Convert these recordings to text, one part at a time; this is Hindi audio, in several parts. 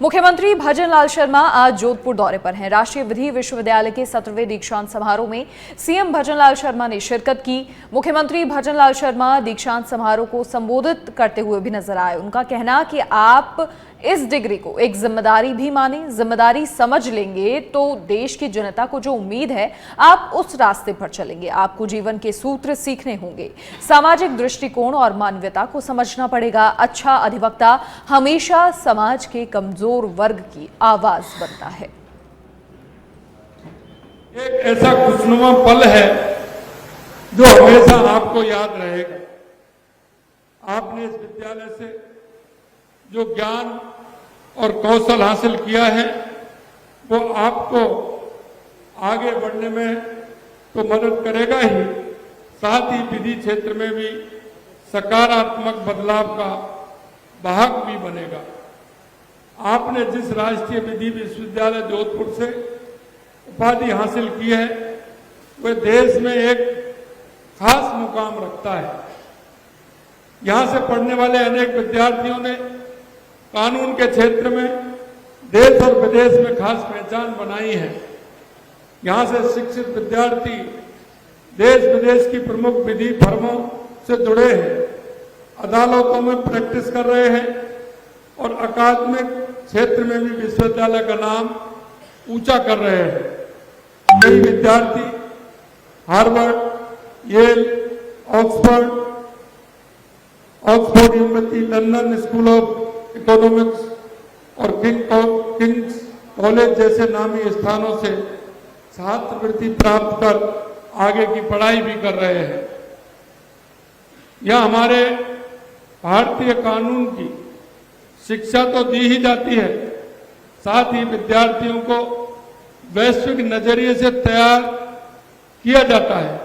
मुख्यमंत्री भजन लाल शर्मा आज जोधपुर दौरे पर हैं। राष्ट्रीय विधि विश्वविद्यालय के 17वें दीक्षांत समारोह में सीएम भजन लाल शर्मा ने शिरकत की। मुख्यमंत्री भजन लाल शर्मा दीक्षांत समारोह को संबोधित करते हुए भी नजर आए। उनका कहना कि आप इस डिग्री को एक जिम्मेदारी भी माने, जिम्मेदारी समझ लेंगे तो देश की जनता को जो उम्मीद है आप उस रास्ते पर चलेंगे। आपको जीवन के सूत्र सीखने होंगे, सामाजिक दृष्टिकोण और मानवीयता को समझना पड़ेगा। अच्छा अधिवक्ता हमेशा समाज के कमजोर वर्ग की आवाज बनता है। एक ऐसा खुशनुमा पल है जो हमेशा आपको याद रहेगा। आपने इस विद्यालय से जो ज्ञान और कौशल हासिल किया है वो आपको आगे बढ़ने में तो मदद करेगा ही, साथ ही विधि क्षेत्र में भी सकारात्मक बदलाव का वाहक भी बनेगा। आपने जिस राष्ट्रीय विधि विश्वविद्यालय जोधपुर से उपाधि हासिल की है वह देश में एक खास मुकाम रखता है। यहां से पढ़ने वाले अनेक विद्यार्थियों ने कानून के क्षेत्र में देश और विदेश में खास पहचान बनाई है। यहां से शिक्षित विद्यार्थी देश विदेश की प्रमुख विधि फर्मों से जुड़े हैं, अदालतों में प्रैक्टिस कर रहे हैं और अकादमिक क्षेत्र में भी विश्वविद्यालय का नाम ऊंचा कर रहे हैं। कई विद्यार्थी Harvard, Yale, Oxford University, London School of Economics और किंग्स कॉलेज जैसे नामी स्थानों से छात्रवृत्ति प्राप्त कर आगे की पढ़ाई भी कर रहे हैं। यह हमारे भारतीय कानून की शिक्षा तो दी ही जाती है, साथ ही विद्यार्थियों को वैश्विक नजरिए से तैयार किया जाता है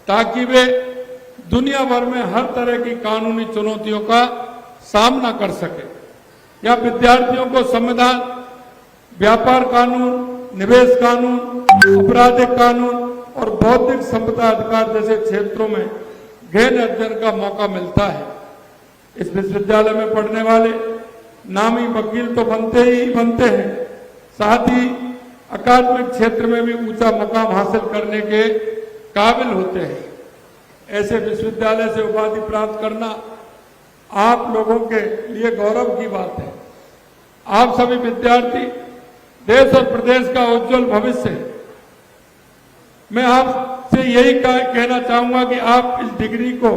ताकि वे दुनिया भर में हर तरह की कानूनी चुनौतियों का सामना कर सके। यह विद्यार्थियों को संविधान, व्यापार कानून, निवेश कानून, आपराधिक कानून और बौद्धिक संपदा अधिकार जैसे क्षेत्रों में गहन अध्ययन का मौका मिलता है। इस विश्वविद्यालय में पढ़ने वाले नामी वकील तो बनते ही बनते हैं, साथ ही अकादमिक क्षेत्र में भी ऊंचा मुकाम हासिल करने के काबिल होते हैं। ऐसे विश्वविद्यालय से उपाधि प्राप्त करना आप लोगों के लिए गौरव की बात है। आप सभी विद्यार्थी देश और प्रदेश का उज्जवल भविष्य है। मैं आपसे यही कहना चाहूंगा कि आप इस डिग्री को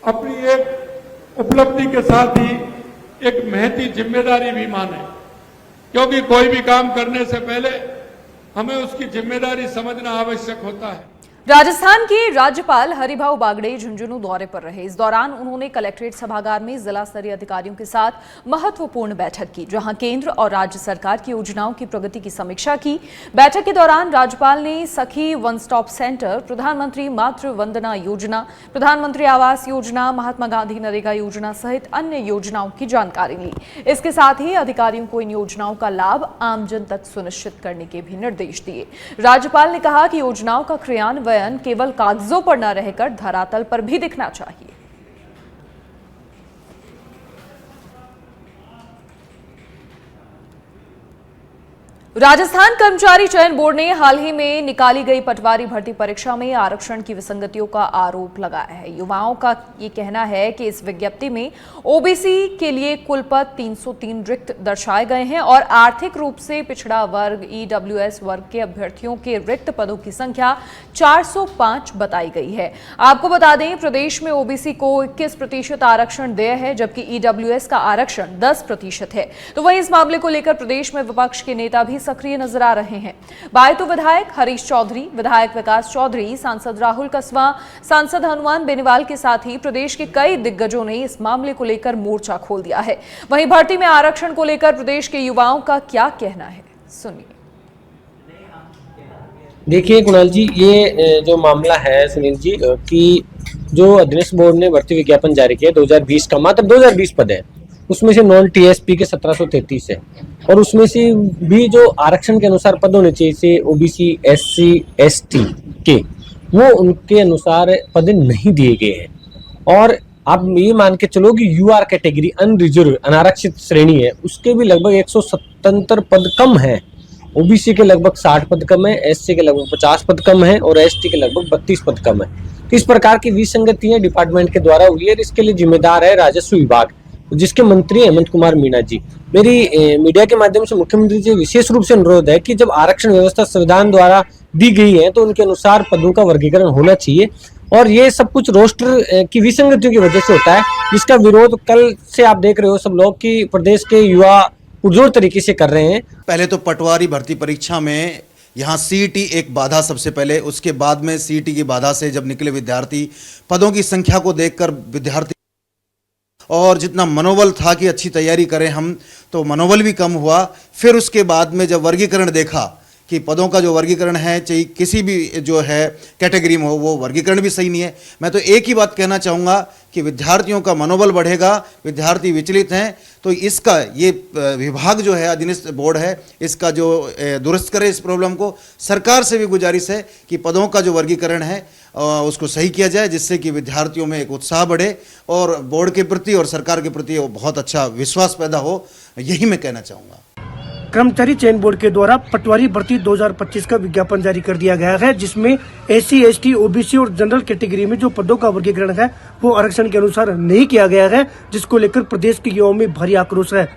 अपनी एक उपलब्धि के साथ ही एक महती जिम्मेदारी भी माने, क्योंकि कोई भी काम करने से पहले हमें उसकी जिम्मेदारी समझना आवश्यक होता है। राजस्थान के राज्यपाल हरिभाऊ बागड़े झुंझुनू दौरे पर रहे। इस दौरान उन्होंने कलेक्ट्रेट सभागार में जिला स्तरीय अधिकारियों के साथ महत्वपूर्ण बैठक की, जहां केंद्र और राज्य सरकार की योजनाओं की प्रगति की समीक्षा की। बैठक के दौरान राज्यपाल ने सखी वन स्टॉप सेंटर, प्रधानमंत्री मातृ वंदना योजना, प्रधानमंत्री आवास योजना, महात्मा गांधी नरेगा योजना सहित अन्य योजनाओं की जानकारी ली। इसके साथ ही अधिकारियों को इन योजनाओं का लाभ आमजन तक सुनिश्चित करने के भी निर्देश दिए। राज्यपाल ने कहा कि योजनाओं का क्रियान्वयन केवल कागजों पर न रहकर धरातल पर भी दिखना चाहिए। राजस्थान कर्मचारी चयन बोर्ड ने हाल ही में निकाली गई पटवारी भर्ती परीक्षा में आरक्षण की विसंगतियों का आरोप लगाया है। युवाओं का ये कहना है कि इस विज्ञप्ति में ओबीसी के लिए कुल पद 303 रिक्त दर्शाए गए हैं और आर्थिक रूप से पिछड़ा वर्ग, ईडब्ल्यूएस वर्ग के अभ्यर्थियों के रिक्त पदों की संख्या 405 बताई गई है। आपको बता दें, प्रदेश में ओबीसी को 21% आरक्षण देय है, जबकि ईडब्ल्यूएस का आरक्षण 10% है। तो वहीं इस मामले को लेकर प्रदेश में विपक्ष के नेता भी सक्रिय नजर आ रहे हैं। बायतू विधायक हरीश चौधरी, विधायक विकास चौधरी, सांसद राहुल कसवा, सांसद हनुमान बेनीवाल के साथ ही प्रदेश के कई दिग्गजों ने इस मामले को लेकर मोर्चा खोल दिया है। वहीं भर्ती में आरक्षण को लेकर प्रदेश के युवाओं का क्या कहना है, सुनिए। देखिए कुणाल जी, ये जो मामला है सुनील जी, कि जो अध्ययन बोर्ड ने भर्ती विज्ञापन जारी किया 2020 का, मात्र 2020 पद है, उसमें से नॉन टीएसपी के 1733 है और उसमें से भी जो आरक्षण के अनुसार पद होने चाहिए, जैसे ओबीसी, एससी, एसटी के, वो उनके अनुसार पद नहीं दिए गए हैं। और आप ये मान के चलो कि यूआर कैटेगरी अनरिजर्व अनारक्षित श्रेणी है, उसके भी लगभग 177 पद कम है। ओबीसी के लगभग 60 पद कम है, एससी के लगभग 50 पद कम है और एसटी के लगभग 32 पद कम है। तो इस प्रकार की विसंगतियां डिपार्टमेंट के द्वारा हुई है, इसके लिए जिम्मेदार है राजस्व विभाग, जिसके मंत्री हेमंत कुमार मीणा जी। मेरी मीडिया के माध्यम से मुख्यमंत्री जी विशेष रूप से अनुरोध है कि जब आरक्षण व्यवस्था संविधान द्वारा दी गई है तो उनके अनुसार पदों का वर्गीकरण होना चाहिए, और ये सब कुछ रोस्टर की विसंगतियों की वजह से होता है, जिसका विरोध कल से आप देख रहे हो सब लोग कि प्रदेश के युवा पुरजोर तरीके से कर रहे हैं। पहले तो पटवारी भर्ती परीक्षा में यहाँ सीईटी एक बाधा सबसे पहले, उसके बाद में सीईटी की बाधा से जब निकले विद्यार्थी, पदों की संख्या को देखकर विद्यार्थी और जितना मनोबल था कि अच्छी तैयारी करें हम, तो मनोबल भी कम हुआ। फिर उसके बाद में जब वर्गीकरण देखा कि पदों का जो वर्गीकरण है, चाहे किसी भी जो है कैटेगरी में हो, वो वर्गीकरण भी सही नहीं है। मैं तो एक ही बात कहना चाहूँगा कि विद्यार्थियों का मनोबल बढ़ेगा, विद्यार्थी विचलित हैं, तो इसका ये विभाग जो है, अधीनस्थ बोर्ड है, इसका जो दुरुस्त करे इस प्रॉब्लम को। सरकार से भी गुजारिश है कि पदों का जो वर्गीकरण है उसको सही किया जाए, जिससे कि विद्यार्थियों में एक उत्साह बढ़े और बोर्ड के प्रति और सरकार के प्रति बहुत अच्छा विश्वास पैदा हो, यही मैं कहना चाहूँगा। कर्मचारी चयन बोर्ड के द्वारा पटवारी भर्ती 2025 का विज्ञापन जारी कर दिया गया है, जिसमें एससी, एसटी, ओबीसी और जनरल कैटेगरी में जो पदों का वर्गीकरण है वो आरक्षण के अनुसार नहीं किया गया है, जिसको लेकर प्रदेश के युवाओं में भारी आक्रोश है।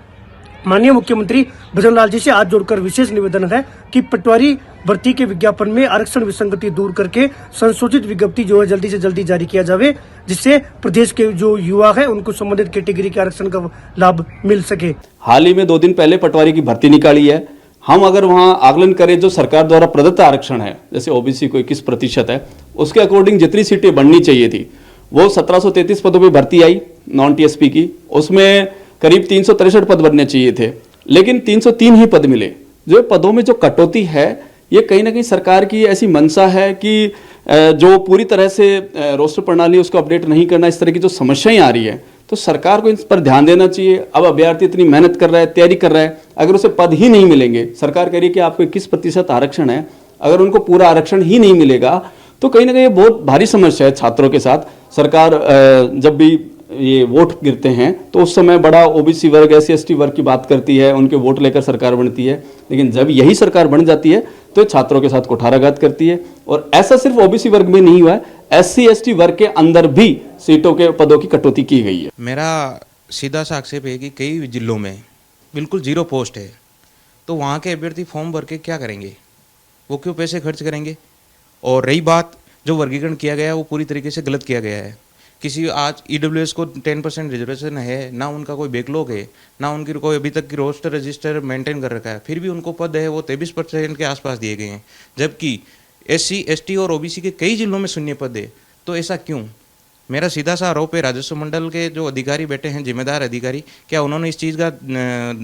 माननीय मुख्यमंत्री भजन लाल जी से हाथ जोड़कर विशेष निवेदन है कि पटवारी भर्ती के विज्ञापन में आरक्षण विसंगति दूर करके संशोधित विज्ञप्ति जो है जल्दी से जल्दी जारी किया जावे, जिससे प्रदेश के जो युवा है उनको संबंधित कैटेगरी के आरक्षण का लाभ मिल सके। हाल ही में 2 दिन पहले पटवारी की भर्ती निकाली है। हम अगर वहां आकलन करें जो सरकार द्वारा प्रदत्त आरक्षण है, जैसे ओबीसी को 21% है, उसके अकॉर्डिंग जितनी सीटें बढ़नी चाहिए थी वो 1733 पदों पर भर्ती आई नॉन टीएसपी की, उसमें करीब 363 पद बनने चाहिए थे, लेकिन 303 ही पद मिले। जो पदों में जो कटौती है, ये कहीं ना कहीं सरकार की ऐसी मंशा है कि जो पूरी तरह से रोस्टर प्रणाली उसको अपडेट नहीं करना, इस तरह की जो समस्याएं आ रही है, तो सरकार को इन पर ध्यान देना चाहिए। अब अभ्यर्थी इतनी मेहनत कर रहा है, तैयारी कर रहा है, अगर उसे पद ही नहीं मिलेंगे, सरकार कह रही है कि आपको 21% आरक्षण है, अगर उनको पूरा आरक्षण ही नहीं मिलेगा तो कहीं ना कहीं बहुत भारी समस्या है छात्रों के साथ। सरकार जब भी ये वोट गिरते हैं तो उस समय बड़ा ओबीसी वर्ग, एससी एसटी वर्ग की बात करती है, उनके वोट लेकर सरकार बनती है, लेकिन जब यही सरकार बन जाती है तो छात्रों के साथ कुठाराघात करती है। और ऐसा सिर्फ ओबीसी वर्ग में नहीं हुआ है, एससी एसटी वर्ग के अंदर भी सीटों के पदों की कटौती की गई है। मेरा सीधा सा आक्षेप है कि कई जिलों में बिल्कुल 0 पोस्ट है, तो वहाँ के अभ्यर्थी फॉर्म भर के क्या करेंगे, वो क्यों पैसे खर्च करेंगे। और रही बात जो वर्गीकरण किया गया है वो पूरी तरीके से गलत किया गया है। किसी आज ईडब्ल्यूएस को 10% रिजर्वेशन है, ना उनका कोई बैकलॉग है, ना उनकी कोई अभी तक की रोस्टर रजिस्टर मेंटेन कर रखा है, फिर भी उनको पद है वो 23% के आसपास दिए गए हैं, जबकि एससी, एसटी और ओबीसी के कई जिलों में शून्य पद है। तो ऐसा क्यों? मेरा सीधा सा आरोप है राजस्व मंडल के जो अधिकारी बैठे हैं, जिम्मेदार अधिकारी, क्या उन्होंने इस चीज़ का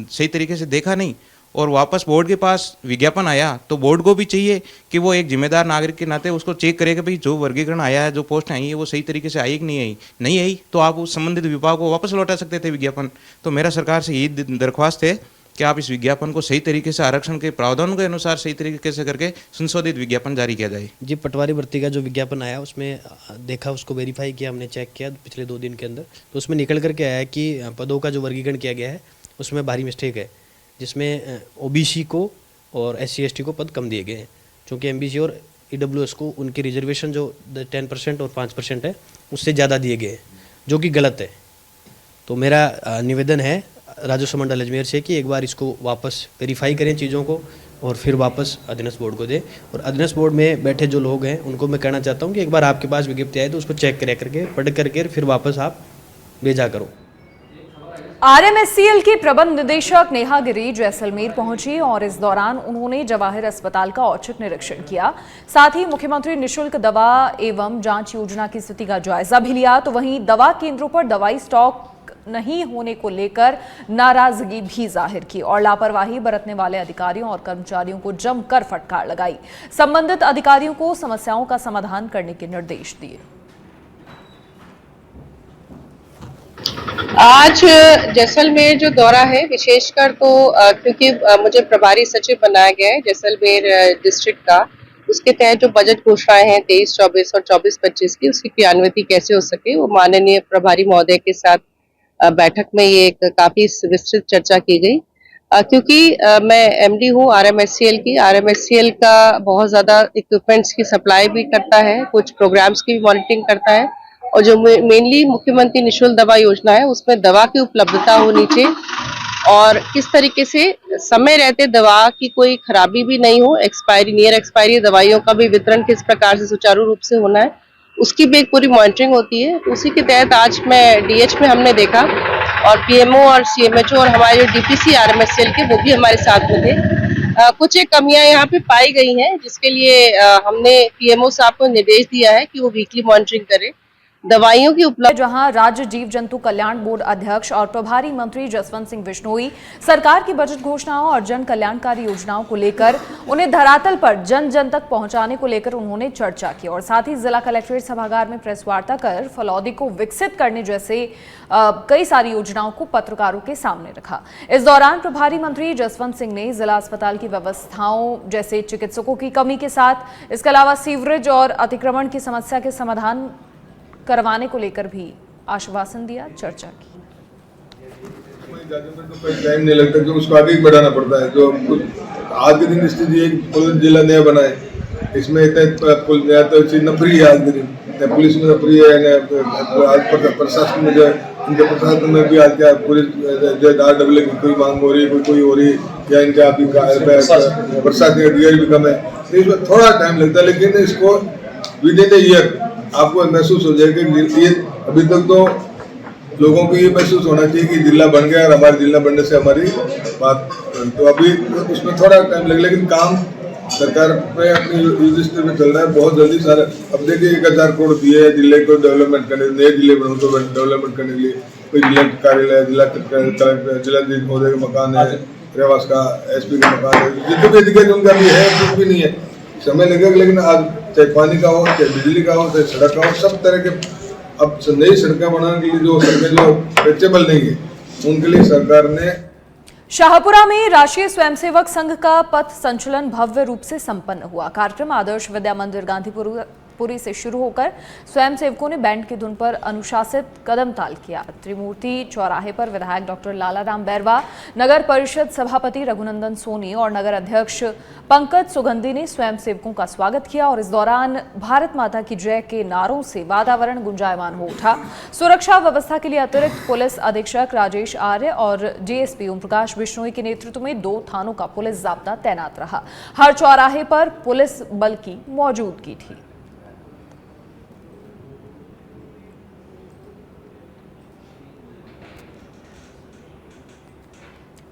सही तरीके से देखा नहीं और वापस बोर्ड के पास विज्ञापन आया तो बोर्ड को भी चाहिए कि वो एक जिम्मेदार नागरिक के नाते उसको चेक करे कि भाई जो वर्गीकरण आया है, जो पोस्ट आई है वो सही तरीके से आई कि नहीं आई तो आप उस संबंधित विभाग को वापस लौटा सकते थे विज्ञापन। तो मेरा सरकार से यही दरख्वास्त है कि आप इस विज्ञापन को सही तरीके से आरक्षण के प्रावधानों के अनुसार सही तरीके से करके संशोधित विज्ञापन जारी किया जाए। जी, पटवारी भर्ती का जो विज्ञापन आया उसमें देखा, उसको वेरीफाई किया, हमने चेक किया पिछले 2 दिन के अंदर, तो उसमें निकल करके आया कि पदों का जो वर्गीकरण किया गया है उसमें भारी मिस्टेक है, जिसमें ओबीसी को और एससी एसटी को पद कम दिए गए हैं, क्योंकि एमबीसी और ईडब्ल्यूएस को उनकी रिजर्वेशन जो 10% और 5% है उससे ज़्यादा दिए गए हैं, जो कि गलत है। तो मेरा निवेदन है राजस्व मंडल अजमेर से कि एक बार इसको वापस वेरीफाई करें चीज़ों को और फिर वापस अधीनस्थ बोर्ड को दें। और अधीनस्थ बोर्ड में बैठे जो लोग हैं उनको मैं कहना चाहता हूँ कि एक बार आपके पास विज्ञप्ति आए तो उसको चेक करके पढ़ करके फिर वापस आप भेजा करो। आरएमएससीएल की प्रबंध निदेशक नेहा गिरी जैसलमेर पहुंची और इस दौरान उन्होंने जवाहर अस्पताल का औचक निरीक्षण किया। साथ ही मुख्यमंत्री निःशुल्क दवा एवं जांच योजना की स्थिति का जायजा भी लिया। तो वहीं दवा केंद्रों पर दवाई स्टॉक नहीं होने को लेकर नाराजगी भी जाहिर की और लापरवाही बरतने वाले अधिकारियों और कर्मचारियों को जमकर फटकार लगाई। संबंधित अधिकारियों को समस्याओं का समाधान करने के निर्देश दिए। आज जैसलमेर जो दौरा है विशेषकर तो क्योंकि मुझे प्रभारी सचिव बनाया गया है जैसलमेर डिस्ट्रिक्ट का, उसके तहत जो बजट घोषणाएं हैं 23-24 और 24-25 की, उसकी क्रियान्विति कैसे हो सके, वो माननीय प्रभारी महोदय के साथ बैठक में ये एक काफी विस्तृत चर्चा की गई। क्योंकि मैं एमडी हूँ RMSCL की। RMSCL का बहुत ज्यादा इक्विपमेंट्स की सप्लाई भी करता है, कुछ प्रोग्राम्स की भी मॉनिटरिंग करता है, और जो मेनली मुख्यमंत्री निःशुल्क दवा योजना है उसमें दवा की उपलब्धता होनी चाहिए और किस तरीके से समय रहते दवा की कोई खराबी भी नहीं हो, एक्सपायरी नियर एक्सपायरी दवाइयों का भी वितरण किस प्रकार से सुचारू रूप से होना है, उसकी भी एक पूरी मॉनिटरिंग होती है। उसी के तहत आज मैं DH में हमने देखा और PMO और CMHO और हमारे जो DPC RMSCL के वो भी हमारे साथ में थे। कुछ एक कमियां यहाँ पे पाई गई हैं जिसके लिए हमने PMO साहब को निर्देश दिया है कि वो वीकली मॉनिटरिंग करें। दवाइयों की उपलब्ध जहां राज्य जीव जंतु कल्याण बोर्ड अध्यक्ष और प्रभारी मंत्री जसवंत सिंह बिश्नोई सरकार की बजट घोषणाओं और जन कल्याणकारी योजनाओं को लेकर उन्हें धरातल पर जन जन तक पहुंचाने को लेकर उन्होंने चर्चा की और साथ ही जिला कलेक्ट्रेट सभागार में प्रेस वार्ता कर फलौदी को विकसित करने जैसे कई सारी योजनाओं को पत्रकारों के सामने रखा। इस दौरान प्रभारी मंत्री जसवंत सिंह ने जिला अस्पताल की व्यवस्थाओं जैसे चिकित्सकों की कमी के साथ इसके अलावा सीवरेज और अतिक्रमण की समस्या के समाधान करवाने को लेकर भी आश्वासन दिया, चर्चा की। कोई टाइम नहीं लगता कि उसको आगे बढ़ाना पड़ता है। जो आज के दिन स्थिति एक पुलिस जिला नया बना है, इसमें इतने पुल नया तो चीज नफरी है। आज के दिन पुलिस में नफरी है, आज प्रशासन में जो इनके प्रशासन में भी आज क्या पुलिस जो RWA की कोई मांग हो रही है, कोई हो रही या इनके आप प्रशासनिक अधिकारी भी कम है, तो इसमें थोड़ा टाइम लगता है। लेकिन इसको विद इन ईयर आपको महसूस हो जाएगा कि ये अभी तक तो लोगों को ये महसूस होना चाहिए कि जिला बन गया और हमारे जिला बनने से हमारी बात, तो अभी उसमें थोड़ा टाइम लगे, लेकिन काम सरकार पे अपनी युद्ध में चल रहा है बहुत जल्दी। सारा अब देखिए 1000 करोड़ दिए हैं जिले को डेवलपमेंट करने, नए जिले बनने को डेवलपमेंट करने के लिए। कोई जिला कार्यालय, जिला कलेक्टर, जिलाधीश महोदय का मकान है, रेवास का SP का मकान है, जितने भी अधिकारी उनका भी है, कुछ भी नहीं है, समय लगेगा। लेकिन आज चाहे पानी का हो, चाहे बिजली का हो, चाहे सड़क का हो, सब तरह के अब नई सड़कें बनाने के लिए जो सड़कें जो रीचेबल नहीं है उनके लिए सरकार ने। शाहपुरा में राष्ट्रीय स्वयंसेवक संघ का पथ संचलन भव्य रूप से संपन्न हुआ। कार्यक्रम आदर्श विद्या मंदिर गांधीपुरी से शुरू होकर स्वयंसेवकों ने बैंड की धुन पर अनुशासित कदम ताल किया। त्रिमूर्ति चौराहे पर विधायक डॉक्टर लालाराम बैरवा, नगर परिषद सभापति रघुनंदन सोनी और नगर अध्यक्ष पंकज सुगंधी ने स्वयंसेवकों का स्वागत किया और इस दौरान भारत माता की जय के नारों से वातावरण गुंजायमान हो उठा। सुरक्षा व्यवस्था के लिए अतिरिक्त पुलिस अधीक्षक राजेश आर्य और DSP ओम प्रकाश बिश्नोई के नेतृत्व में 2 थानों का पुलिस जाब्ता तैनात रहा। हर चौराहे पर पुलिस बल की मौजूदगी थी।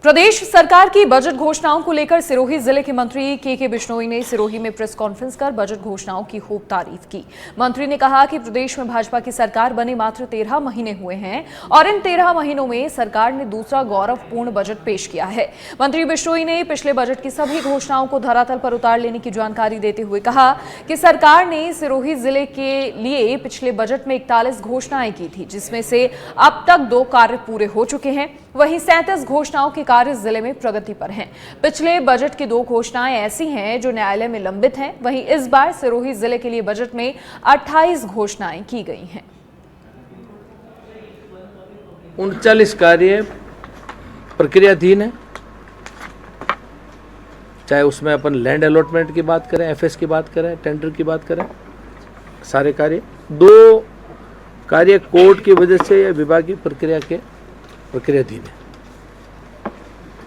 प्रदेश सरकार की बजट घोषणाओं को लेकर सिरोही जिले के मंत्री KK बिश्नोई ने सिरोही में प्रेस कॉन्फ्रेंस कर बजट घोषणाओं की खूब तारीफ की। मंत्री ने कहा कि प्रदेश में भाजपा की सरकार बने मात्र 13 महीने हुए हैं और इन 13 महीनों में सरकार ने दूसरा गौरवपूर्ण बजट पेश किया है। मंत्री बिश्नोई ने पिछले बजट की सभी घोषणाओं को धरातल पर उतार लेने की जानकारी देते हुए कहा कि सरकार ने सिरोही जिले के लिए पिछले बजट में 41 घोषणाएं की थी, जिसमें से अब तक 2 कार्य पूरे हो चुके हैं। वहीं 37 घोषणाओं के कार्य जिले में प्रगति पर हैं। पिछले बजट की 2 घोषणाएं ऐसी हैं जो न्यायालय में लंबित हैं। वहीं इस बार सिरोही जिले के लिए बजट में 28 घोषणाएं की गई हैं। 39 कार्य प्रक्रियाधीन है, चाहे उसमें अपन लैंड अलॉटमेंट की बात करें, FS की बात करें, टेंडर की बात करें, सारे कार्य। 2 कार्य कोर्ट की वजह से या विभागीय प्रक्रियाधीन है।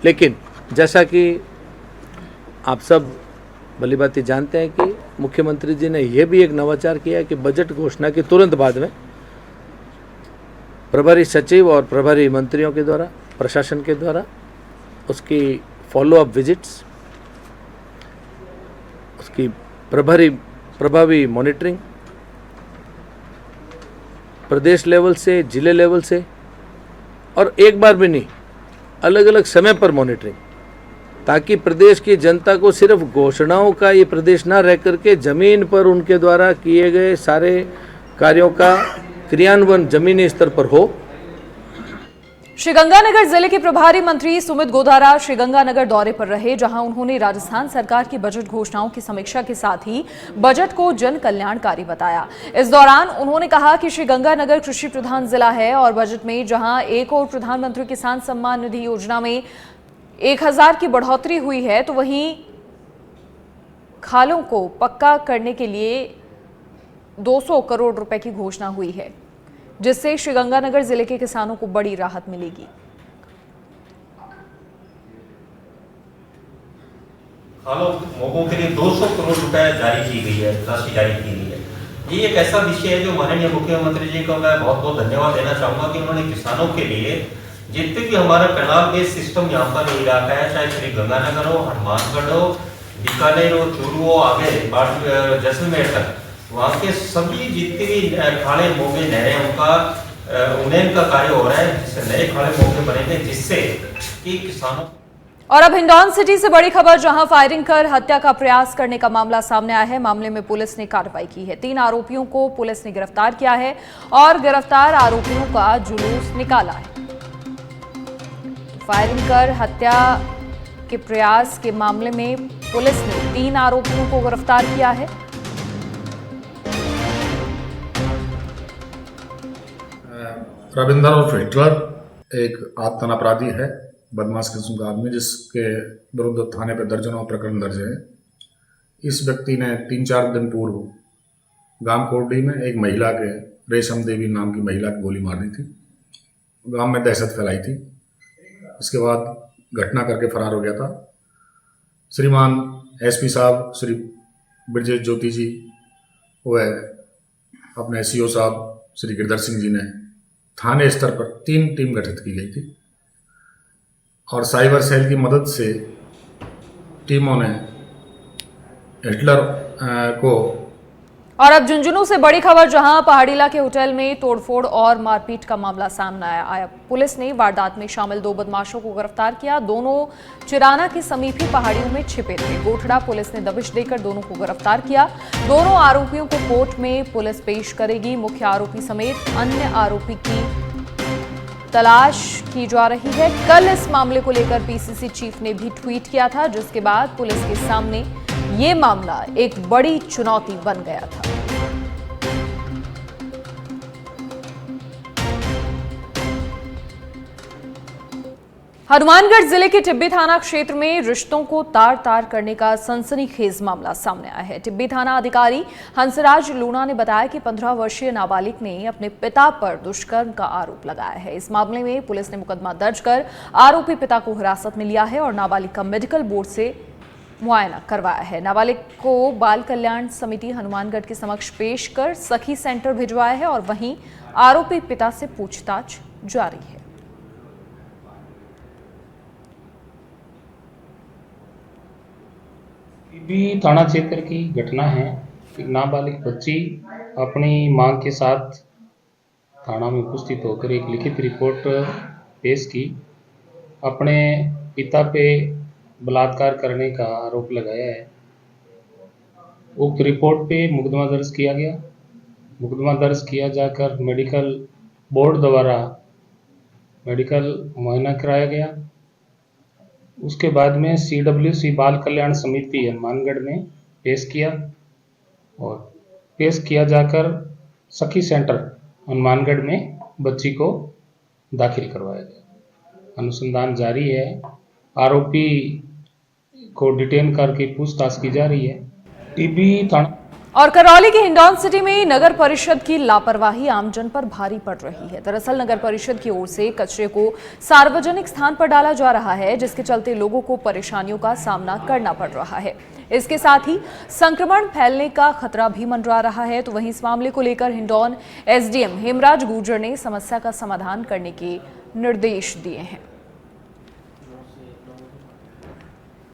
लेकिन जैसा कि आप सब भली भांति जानते हैं कि मुख्यमंत्री जी ने यह भी एक नवाचार किया कि बजट घोषणा के तुरंत बाद में प्रभारी सचिव और प्रभारी मंत्रियों के द्वारा, प्रशासन के द्वारा उसकी फॉलोअप विजिट्स, उसकी प्रभावी मॉनिटरिंग प्रदेश लेवल से, जिले लेवल से, और एक बार भी नहीं, अलग अलग समय पर मॉनिटरिंग, ताकि प्रदेश की जनता को सिर्फ घोषणाओं का ये प्रदेश ना रह करके जमीन पर उनके द्वारा किए गए सारे कार्यों का क्रियान्वयन जमीनी स्तर पर हो। श्रीगंगानगर जिले के प्रभारी मंत्री सुमित गोधारा श्रीगंगानगर दौरे पर रहे, जहां उन्होंने राजस्थान सरकार की बजट घोषणाओं की समीक्षा के साथ ही बजट को जन कल्याणकारी बताया। इस दौरान उन्होंने कहा कि श्रीगंगानगर कृषि प्रधान जिला है और बजट में जहां एक और प्रधानमंत्री किसान सम्मान निधि योजना में 1000 की बढ़ोतरी हुई है, तो वहीं खालों को पक्का करने के लिए 200 करोड़ रुपए की घोषणा हुई है, जिससे श्रीगंगानगर जिले के किसानों को बड़ी राहत मिलेगी। खालों मोगों के लिए 200 करोड़ रुपए जारी की गई है, राशि जारी की गई है। ये एक ऐसा विषय है जो माननीय मुख्यमंत्री जी को मैं बहुत बहुत धन्यवाद देना चाहूंगा कि उन्होंने किसानों के लिए जितने भी हमारा कैनाल बेस्ड सिस्टम यहाँ पर इलाका है, चाहे श्रीगंगानगर हो, हनुमानगढ़ हो, बीकानेर हो, चूरू हो, आगे जैसलमेर तक, वहाँ के सभी जितने भी खाड़े मोगे नहरें उनका उन्नयन का कार्य हो रहा है, जिससे नए खाड़े मोगे बनेंगे, जिससे कि किसानों। और अब हिंडौन सिटी से बड़ी खबर, जहां फायरिंग कर हत्या का प्रयास करने का मामला सामने आया है। मामले में पुलिस ने कार्रवाई की है। 3 आरोपियों को पुलिस ने गिरफ्तार किया है और गिरफ्तार आरोपियों का जुलूस निकाला है। फायरिंग कर हत्या के प्रयास के मामले में पुलिस ने 3 आरोपियों को गिरफ्तार किया है। रविंदर और हिटलर एक आत्मन अपराधी है, बदमाश किस्म का आदमी, जिसके विरुद्ध थाने पर दर्जनों प्रकरण दर्ज है। इस व्यक्ति ने 3-4 दिन पूर्व गांव कोरडी में एक महिला के, रेशम देवी नाम की महिला की गोली मार दी थी। गांव में दहशत फैलाई थी। इसके बाद घटना करके फरार हो गया था। श्रीमान एसपी साहब श्री ब्रजेश ज्योति जी व अपने सीओ साहब श्री गिरधर सिंह जी ने थाने स्तर पर 3 टीम गठित की गई थी और साइबर सेल की मदद से टीमों ने हिटलर को। और अब झुंझुनू से बड़ी खबर, जहां पहाड़ीला के होटल में तोड़फोड़ और मारपीट का मामला सामने आया। पुलिस ने वारदात में शामिल 2 बदमाशों को गिरफ्तार किया। दोनों चिराना के समीपी पहाड़ियों में छिपे थे। गोठड़ा पुलिस ने दबिश देकर दोनों को गिरफ्तार किया। दोनों आरोपियों को कोर्ट में पुलिस पेश करेगी। मुख्य आरोपी समेत अन्य आरोपी की तलाश की जा रही है। कल इस मामले को लेकर पीसीसी चीफ ने भी ट्वीट किया था, जिसके बाद पुलिस के सामने ये मामला एक बड़ी चुनौती बन गया था। हनुमानगढ़ जिले के टिब्बी थाना क्षेत्र में रिश्तों को तार तार करने का सनसनीखेज मामला सामने आया है। टिब्बी थाना अधिकारी हंसराज लूणा ने बताया कि 15 वर्षीय नाबालिग ने अपने पिता पर दुष्कर्म का आरोप लगाया है। इस मामले में पुलिस ने मुकदमा दर्ज कर आरोपी पिता को हिरासत में लिया है और नाबालिग का मेडिकल बोर्ड से मुआयना करवाया है। नाबालिग को बाल कल्याण समिति हनुमानगढ़ के समक्ष पेश कर सखी सेंटर भिजवाया है और वहीं आरोपी पिता से पूछताछ जारी है। टिब्बी थाना क्षेत्र की घटना है। एक नाबालिग बच्ची अपनी मां के साथ थाना में उपस्थित होकर एक लिखित रिपोर्ट पेश की। अपने पिता पे बलात्कार करने का आरोप लगाया है। उक्त रिपोर्ट पे मुकदमा दर्ज किया गया। मुकदमा दर्ज किया जाकर मेडिकल बोर्ड द्वारा मेडिकल मुआयना कराया गया। उसके बाद में CWC बाल कल्याण समिति हनुमानगढ़ में पेश किया और पेश किया जाकर सखी सेंटर हनुमानगढ़ में बच्ची को दाखिल करवाया गया। अनुसंधान जारी है। आरोपी को डिटेन करके पूछताछ की जा रही है। टिब्बी थाना। और करौली के हिंडौन सिटी में नगर परिषद की लापरवाही आमजन पर भारी पड़ रही है। दरअसल नगर परिषद की ओर से कचरे को सार्वजनिक स्थान पर डाला जा रहा है, जिसके चलते लोगों को परेशानियों का सामना करना पड़ रहा है। इसके साथ ही संक्रमण फैलने का खतरा भी मंडरा रहा है। तो वहीं इस मामले को लेकर हिंडौन SDM हेमराज गुर्जर ने समस्या का समाधान करने के निर्देश दिए हैं।